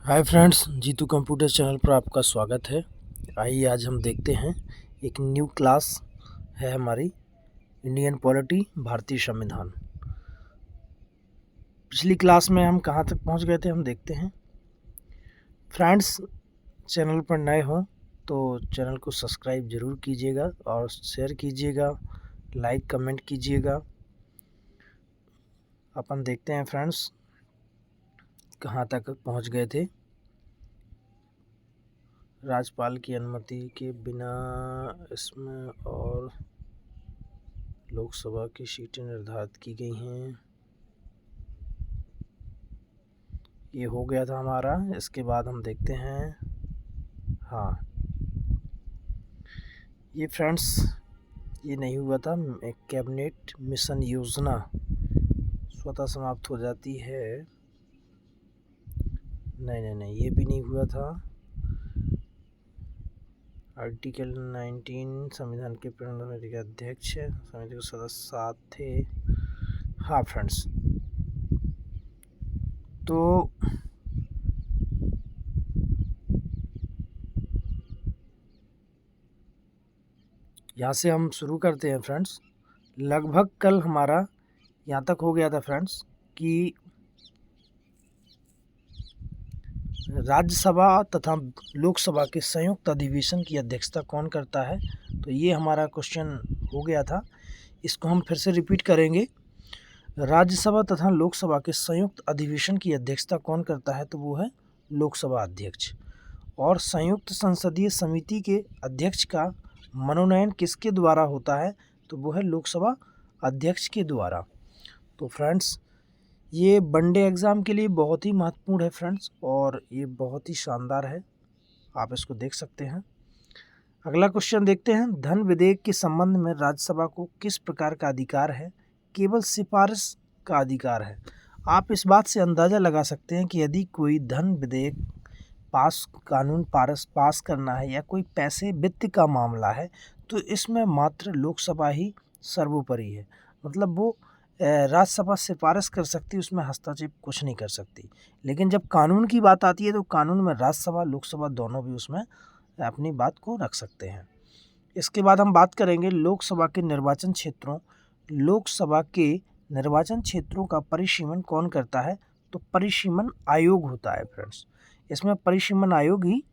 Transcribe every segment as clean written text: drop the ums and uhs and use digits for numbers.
हाय friends, Jeetu computer channel पर आपका स्वागत है। आइए आज हम देखते हैं एक न्यू क्लास है हमारी इंडियन पॉलिटी भारतीय संविधान। पिछली क्लास में हम कहाँ तक पहुँच गए थे हम देखते हैं। फ्रेंड्स, चैनल पर नए हो तो चैनल को सब्सक्राइब ज़रूर कीजिएगा और शेयर कीजिएगा, लाइक कमेंट कीजिएगा। अपन देखते हैं फ्रेंड्स कहाँ तक पहुँच गए थे। राज्यपाल की अनुमति के बिना इसमें और लोकसभा की सीटें निर्धारित की गई हैं। ये हो गया था हमारा। इसके बाद हम देखते हैं, हाँ ये फ्रेंड्स ये नहीं हुआ था। एक कैबिनेट मिशन योजना स्वतः समाप्त हो जाती है। नहीं, ये भी नहीं हुआ था। आर्टिकल 19 संविधान के प्रणव समिति के अध्यक्ष समिति के सदस्य 7 थे। हाँ फ्रेंड्स, तो यहाँ से हम शुरू करते हैं फ्रेंड्स। लगभग कल हमारा यहाँ तक हो गया था फ्रेंड्स कि राज्यसभा तथा लोकसभा के संयुक्त अधिवेशन की अध्यक्षता कौन करता है। तो ये हमारा क्वेश्चन हो गया था। इसको हम फिर से रिपीट करेंगे। राज्यसभा तथा लोकसभा के संयुक्त अधिवेशन की अध्यक्षता कौन करता है। तो वो है लोकसभा अध्यक्ष। और संयुक्त संसदीय समिति के अध्यक्ष का मनोनयन किसके द्वारा होता है। तो वो है लोकसभा अध्यक्ष के द्वारा। तो फ्रेंड्स, ये वनडे एग्ज़ाम के लिए बहुत ही महत्वपूर्ण है फ्रेंड्स, और ये बहुत ही शानदार है। आप इसको देख सकते हैं। अगला क्वेश्चन देखते हैं। धन विधेयक के संबंध में राज्यसभा को किस प्रकार का अधिकार है। केवल सिफारिश का अधिकार है। आप इस बात से अंदाज़ा लगा सकते हैं कि यदि कोई धन विधेयक कानून पास करना है या कोई पैसे वित्त का मामला है तो इसमें मात्र लोकसभा ही सर्वोपरि है। मतलब वो राज्यसभा सिफारिश कर सकती है, उसमें हस्तक्षेप कुछ नहीं कर सकती। लेकिन जब कानून की बात आती है तो कानून में राज्यसभा लोकसभा दोनों भी उसमें अपनी बात को रख सकते हैं। इसके बाद हम बात करेंगे लोकसभा के निर्वाचन क्षेत्रों। लोकसभा के निर्वाचन क्षेत्रों का परिसीमन कौन करता है। तो परिसीमन आयोग होता है फ्रेंड्स। इसमें परिसीमन आयोग ही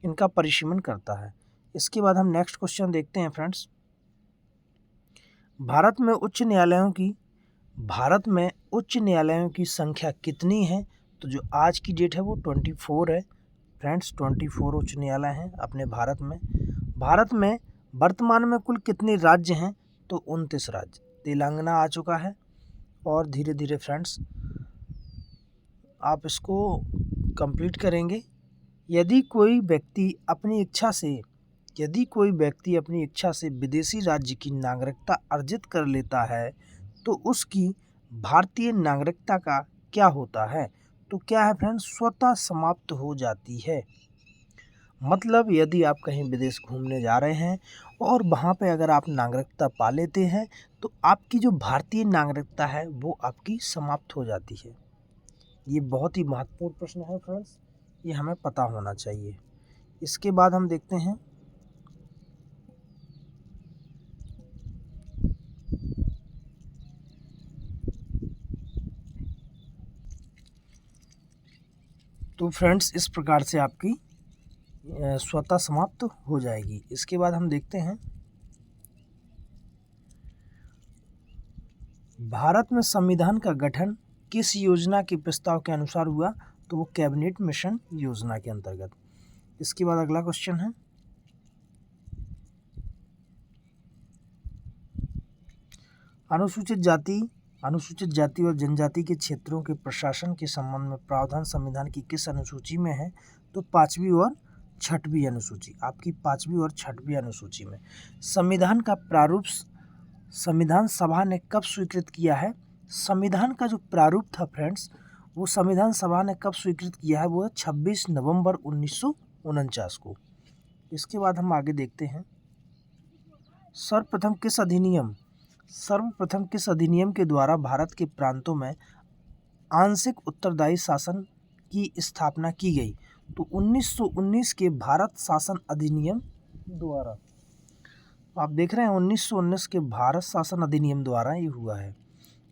इनका परिसीमन करता है। इसके बाद हम नेक्स्ट क्वेश्चन देखते हैं फ्रेंड्स। भारत में उच्च न्यायालयों की संख्या कितनी है। तो जो आज की डेट है वो 24 है फ्रेंड्स। 24 उच्च न्यायालय हैं अपने भारत में। भारत में वर्तमान में कुल कितने राज्य हैं। तो 29 राज्य। तेलंगाना आ चुका है और धीरे धीरे फ्रेंड्स आप इसको कंप्लीट करेंगे। यदि कोई व्यक्ति अपनी इच्छा से विदेशी राज्य की नागरिकता अर्जित कर लेता है तो उसकी भारतीय नागरिकता का क्या होता है। तो क्या है फ्रेंड्स, स्वतः समाप्त हो जाती है। मतलब यदि आप कहीं विदेश घूमने जा रहे हैं और वहाँ पे अगर आप नागरिकता पा लेते हैं तो आपकी जो भारतीय नागरिकता है वो आपकी समाप्त हो जाती है। ये बहुत ही महत्वपूर्ण प्रश्न है फ्रेंड्स, ये हमें पता होना चाहिए। इसके बाद हम देखते हैं तो फ्रेंड्स इस प्रकार से आपकी स्वतः समाप्त हो जाएगी। इसके बाद हम देखते हैं भारत में संविधान का गठन किस योजना के प्रस्ताव के अनुसार हुआ। तो वो कैबिनेट मिशन योजना के अंतर्गत। इसके बाद अगला क्वेश्चन है, अनुसूचित जाति और जनजाति के क्षेत्रों के प्रशासन के संबंध में प्रावधान संविधान की किस अनुसूची में है। तो 5वीं और 6वीं अनुसूची। आपकी 5वीं और 6वीं अनुसूची में संविधान का प्रारूप संविधान सभा ने कब स्वीकृत किया है। संविधान का जो प्रारूप था फ्रेंड्स वो संविधान सभा ने कब स्वीकृत किया है। वो है 26 नवंबर 1949 को। इसके बाद हम आगे देखते हैं सर्वप्रथम किस अधिनियम के द्वारा भारत के प्रांतों में आंशिक उत्तरदायी शासन की स्थापना की गई? तो 1919 के भारत शासन अधिनियम द्वारा। आप देख रहे हैं 1919 के भारत शासन अधिनियम द्वारा ये हुआ है।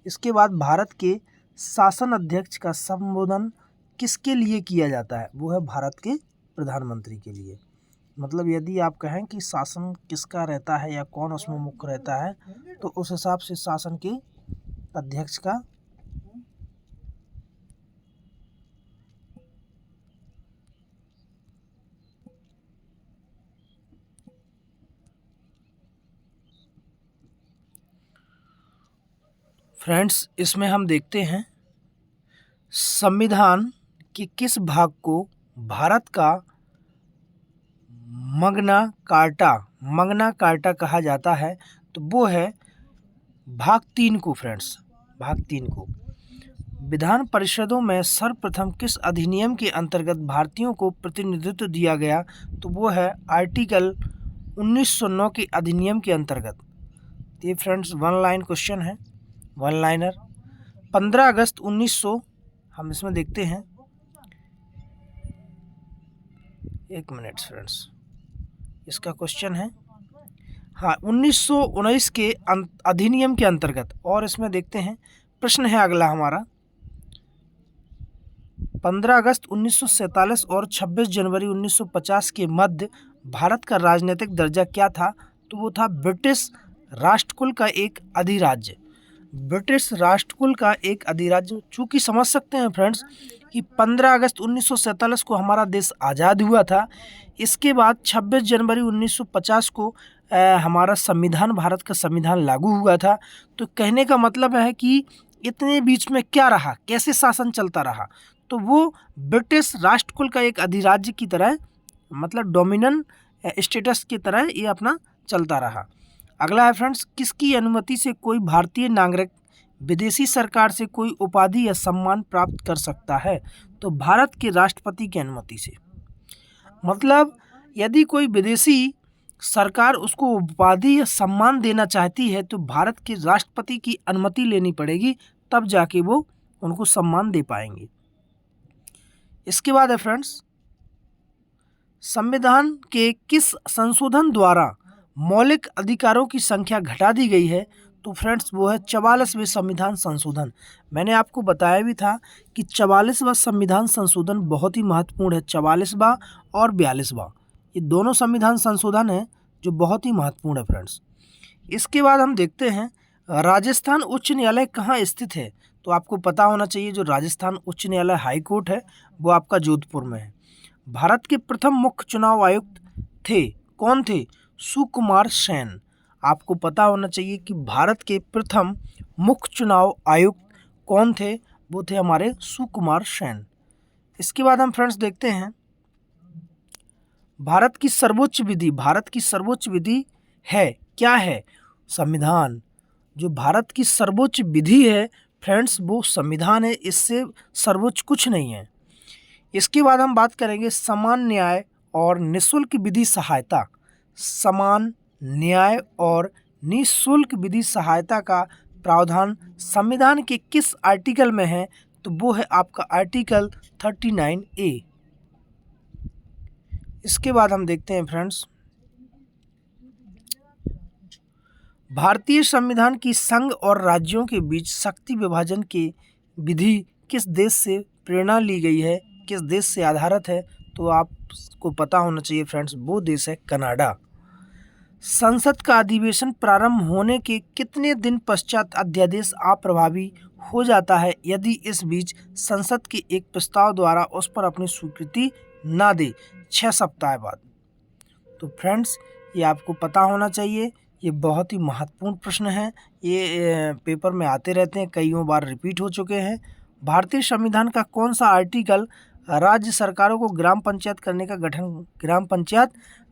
इसके बाद भारत के शासन अध्यक्ष का संबोधन किसके लिए किया जाता है? वो है भारत के प्रधानमंत्री के लिए। मतलब यदि आप कहें कि शासन किसका रहता है या कौन उसमें मुख्य रहता है, तो उस हिसाब से शासन के अध्यक्ष का फ्रेंड्स, इसमें हम देखते हैं संविधान के किस भाग को भारत का मग्ना कार्टा कहा जाता है? तो वो है भाग 3 को फ्रेंड्स, भाग 3 को। विधान परिषदों में सर्वप्रथम किस अधिनियम के अंतर्गत भारतीयों को प्रतिनिधित्व दिया गया? तो वो है आर्टिकल 1909 के अधिनियम के अंतर्गत। ये फ्रेंड्स वन लाइन क्वेश्चन है, वन लाइनर। 15 अगस्त 1900, हम इसमें देखते हैं, एक मिनट फ्रेंड्स, इसका क्वेश्चन है, हाँ, 1919 के अधिनियम के अंतर्गत। और इसमें देखते हैं, प्रश्न है अगला हमारा, 15 अगस्त 1947 और 26 जनवरी 1950 के मध्य भारत का राजनीतिक दर्जा क्या था? तो वो था ब्रिटिश राष्ट्रकुल का एक अधिराज्य। ब्रिटिश राष्ट्रकुल का एक अधिराज्य। चूँकि समझ सकते हैं फ्रेंड्स कि 15 अगस्त 1947 को हमारा देश आज़ाद हुआ था। इसके बाद 26 जनवरी 1950 को हमारा संविधान, भारत का संविधान लागू हुआ था। तो कहने का मतलब है कि इतने बीच में क्या रहा, कैसे शासन चलता रहा? तो वो ब्रिटिश राष्ट्रकुल का एक अधिराज्य की तरह, मतलब डोमिनेंट स्टेटस की तरह ये अपना चलता रहा। अगला है फ्रेंड्स, किसकी अनुमति से कोई भारतीय नागरिक विदेशी सरकार से कोई उपाधि या सम्मान प्राप्त कर सकता है? तो भारत के राष्ट्रपति की अनुमति से। मतलब यदि कोई विदेशी सरकार उसको उपाधि या सम्मान देना चाहती है तो भारत के राष्ट्रपति की अनुमति लेनी पड़ेगी, तब जाके वो उनको सम्मान दे पाएंगे। इसके बाद है फ्रेंड्स, संविधान के किस संशोधन द्वारा मौलिक अधिकारों की संख्या घटा दी गई है? तो फ्रेंड्स वो है 44वें संविधान संशोधन। मैंने आपको बताया भी था कि 44वां संविधान संशोधन बहुत ही महत्वपूर्ण है। 44वां और 42वां, ये दोनों संविधान संशोधन हैं जो बहुत ही महत्वपूर्ण है फ्रेंड्स। इसके बाद हम देखते हैं राजस्थान उच्च न्यायालय कहाँ स्थित है? तो आपको पता होना चाहिए जो राजस्थान उच्च न्यायालय हाई कोर्ट है वो आपका जोधपुर में है। भारत के प्रथम मुख्य चुनाव आयुक्त थे, कौन थे? सुकुमार सेन। आपको पता होना चाहिए कि भारत के प्रथम मुख्य चुनाव आयुक्त कौन थे? वो थे हमारे सुकुमार सेन। इसके बाद हम फ्रेंड्स देखते हैं भारत की सर्वोच्च विधि है, क्या है? संविधान। जो भारत की सर्वोच्च विधि है फ्रेंड्स वो संविधान है, इससे सर्वोच्च कुछ नहीं है। इसके बाद हम बात करेंगे समान न्याय और निःशुल्क विधि सहायता। समान न्याय और निःशुल्क विधि सहायता का प्रावधान संविधान के किस आर्टिकल में है? तो वो है आपका आर्टिकल 39A। इसके बाद हम देखते हैं फ्रेंड्स, भारतीय संविधान की संघ और राज्यों के बीच शक्ति विभाजन की विधि किस देश से प्रेरणा ली गई है, किस देश से आधारित है? तो आपको पता होना चाहिए फ्रेंड्स, वो देश है कनाडा। संसद का अधिवेशन प्रारंभ होने के कितने दिन पश्चात अध्यादेश अप्रभावी हो जाता है यदि इस बीच संसद के एक प्रस्ताव द्वारा उस पर अपनी स्वीकृति ना दे? 6 सप्ताह बाद। तो फ्रेंड्स ये आपको पता होना चाहिए, ये बहुत ही महत्वपूर्ण प्रश्न है, ये पेपर में आते रहते हैं, कईयों बार रिपीट हो चुके हैं। भारतीय संविधान का कौन सा आर्टिकल राज्य सरकारों को ग्राम पंचायत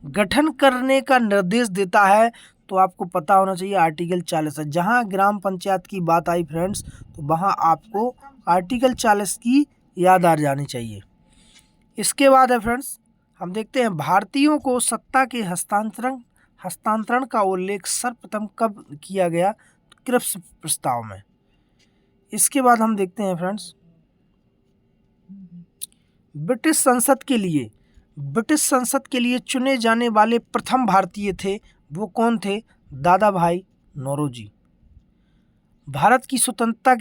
गठन करने का निर्देश देता है? तो आपको पता होना चाहिए आर्टिकल 40 है। जहाँ ग्राम पंचायत की बात आई फ्रेंड्स तो वहाँ आपको आर्टिकल 40 की याद आ जानी चाहिए। इसके बाद है फ्रेंड्स, हम देखते हैं भारतीयों को सत्ता के हस्तांतरण का उल्लेख सर्वप्रथम कब किया गया? क्रिप्स प्रस्ताव में। इसके बाद हम देखते हैं फ्रेंड्स, ब्रिटिश संसद के लिए चुने जाने वाले प्रथम भारतीय थे, वो कौन थे? दादा भाई नौरोजी। भारत की स्वतंत्रता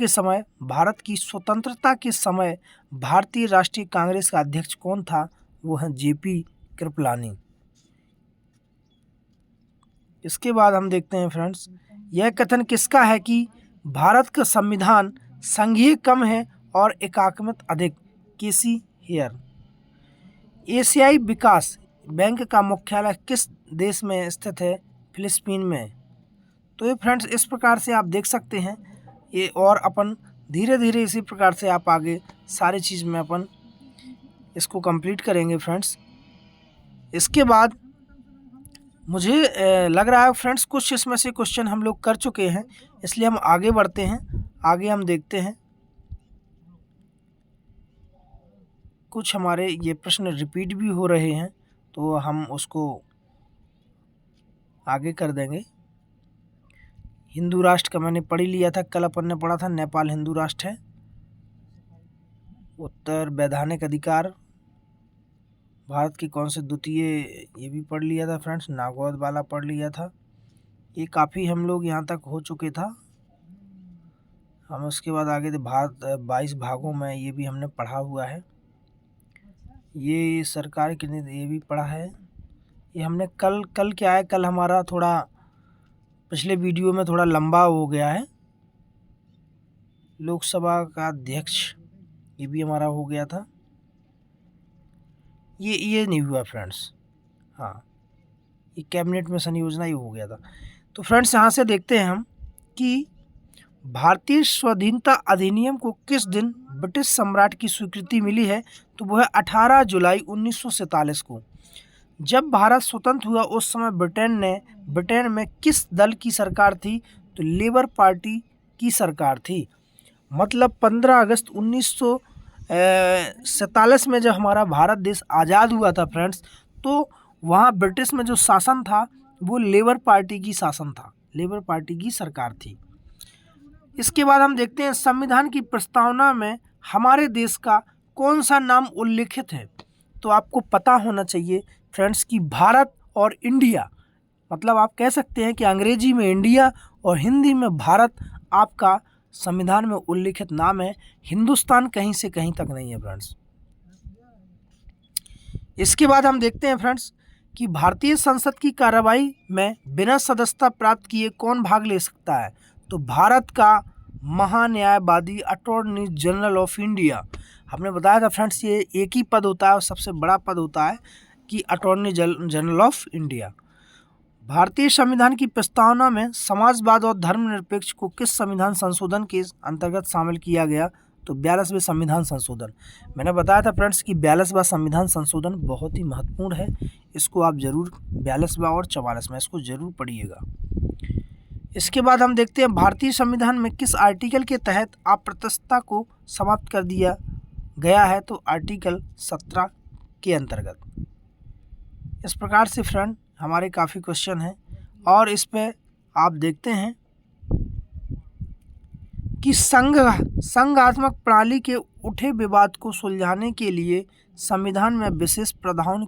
के समय भारतीय राष्ट्रीय कांग्रेस का अध्यक्ष कौन था? वो है जेपी कृपलानी। इसके बाद हम देखते हैं फ्रेंड्स, यह कथन किसका है कि भारत का संविधान संघीय कम है और एकात्मक अधिक? केसी हेयर। एशियाई विकास बैंक का मुख्यालय किस देश में स्थित है? फिलिस्तीन में। तो ये फ्रेंड्स इस प्रकार से आप देख सकते हैं ये, और अपन धीरे धीरे इसी प्रकार से आप आगे सारी चीज़ में अपन इसको कंप्लीट करेंगे फ्रेंड्स। इसके बाद मुझे लग रहा है फ्रेंड्स कुछ इसमें से क्वेश्चन हम लोग कर चुके हैं, इसलिए हम आगे बढ़ते हैं। आगे हम देखते हैं, कुछ हमारे ये प्रश्न रिपीट भी हो रहे हैं तो हम उसको आगे कर देंगे। हिंदू राष्ट्र का मैंने पढ़ ही लिया था, कल अपन ने पढ़ा था नेपाल हिंदू राष्ट्र है। उत्तर वैधानिक अधिकार भारत की कौन से द्वितीय, ये भी पढ़ लिया था फ्रेंड्स। नागौद वाला पढ़ लिया था, ये काफ़ी हम लोग यहाँ तक हो चुके था। हम उसके बाद आगे थे भारत 22 भागों में, ये भी हमने पढ़ा हुआ है। ये सरकार की नीति, ये भी पढ़ा है। ये हमने कल क्या है, कल हमारा थोड़ा पिछले वीडियो में थोड़ा लंबा हो गया है। लोकसभा का अध्यक्ष ये भी हमारा हो गया था। ये नहीं हुआ फ्रेंड्स, हाँ ये कैबिनेट मिशन योजना ही हो गया था। तो फ्रेंड्स यहाँ से देखते हैं हम कि भारतीय स्वाधीनता अधिनियम को किस दिन ब्रिटिश सम्राट की स्वीकृति मिली है? तो वो है 18 जुलाई 1947 को। जब भारत स्वतंत्र हुआ उस समय ब्रिटेन में किस दल की सरकार थी? तो लेबर पार्टी की सरकार थी। मतलब 15 अगस्त 1947 में जब हमारा भारत देश आज़ाद हुआ था फ्रेंड्स, तो वहाँ ब्रिटिश में जो शासन था वो लेबर पार्टी की शासन था, लेबर पार्टी की सरकार थी। इसके बाद हम देखते हैं संविधान की प्रस्तावना में हमारे देश का कौन सा नाम उल्लेखित है? तो आपको पता होना चाहिए फ्रेंड्स कि भारत और इंडिया, मतलब आप कह सकते हैं कि अंग्रेजी में इंडिया और हिंदी में भारत आपका संविधान में उल्लेखित नाम है। हिंदुस्तान कहीं से कहीं तक नहीं है फ्रेंड्स। इसके बाद हम देखते हैं फ्रेंड्स कि भारतीय संसद की कार्यवाही में बिना सदस्यता प्राप्त किए कौन भाग ले सकता है? तो भारत का महान्यायवादी अटॉर्नी जनरल ऑफ इंडिया। हमने बताया था फ्रेंड्स ये एक ही पद होता है और सबसे बड़ा पद होता है कि अटॉर्नी जनरल ऑफ इंडिया। भारतीय संविधान की प्रस्तावना में समाजवाद और धर्मनिरपेक्ष को किस संविधान संशोधन के अंतर्गत शामिल किया गया? तो 42वें संविधान संशोधन। मैंने बताया था फ्रेंड्स कि 42वां संविधान संशोधन बहुत ही महत्वपूर्ण है, इसको आप जरूर 42वां और 44वां इसको जरूर पढ़िएगा। इसके बाद हम देखते हैं भारतीय संविधान में किस आर्टिकल के तहत अप्रत्यक्षता को समाप्त कर दिया गया है? तो आर्टिकल 17 के अंतर्गत। इस प्रकार से फ्रेंड हमारे काफ़ी क्वेश्चन हैं और इस पे आप देखते हैं कि संघात्मक प्रणाली के उठे विवाद को सुलझाने के लिए संविधान में विशेष प्रावधान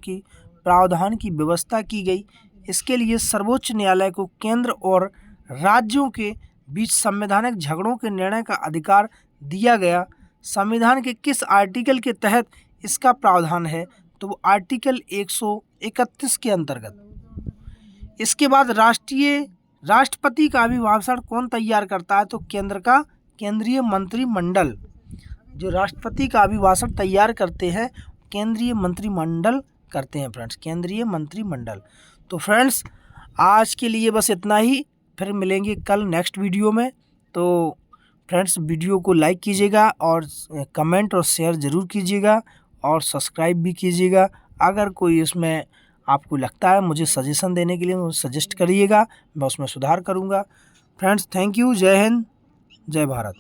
की व्यवस्था की गई। इसके लिए सर्वोच्च न्यायालय को केंद्र और राज्यों के बीच संवैधानिक झगड़ों के निर्णय का अधिकार दिया गया। संविधान के किस आर्टिकल के तहत इसका प्रावधान है? तो वो आर्टिकल 131 के अंतर्गत। इसके बाद राष्ट्रपति का अभिभाषण कौन तैयार करता है? तो केंद्रीय मंत्रिमंडल। जो राष्ट्रपति का अभिभाषण तैयार करते हैं केंद्रीय मंत्रिमंडल करते हैं फ्रेंड्स, केंद्रीय मंत्रिमंडल। तो फ्रेंड्स आज के लिए बस इतना ही, फिर मिलेंगे कल नेक्स्ट वीडियो में। तो फ्रेंड्स वीडियो को लाइक कीजिएगा और कमेंट और शेयर ज़रूर कीजिएगा और सब्सक्राइब भी कीजिएगा। अगर कोई इसमें आपको लगता है मुझे सजेशन देने के लिए मुझे सजेस्ट करिएगा, मैं उसमें सुधार करूँगा। फ्रेंड्स थैंक यू, जय हिंद, जय भारत।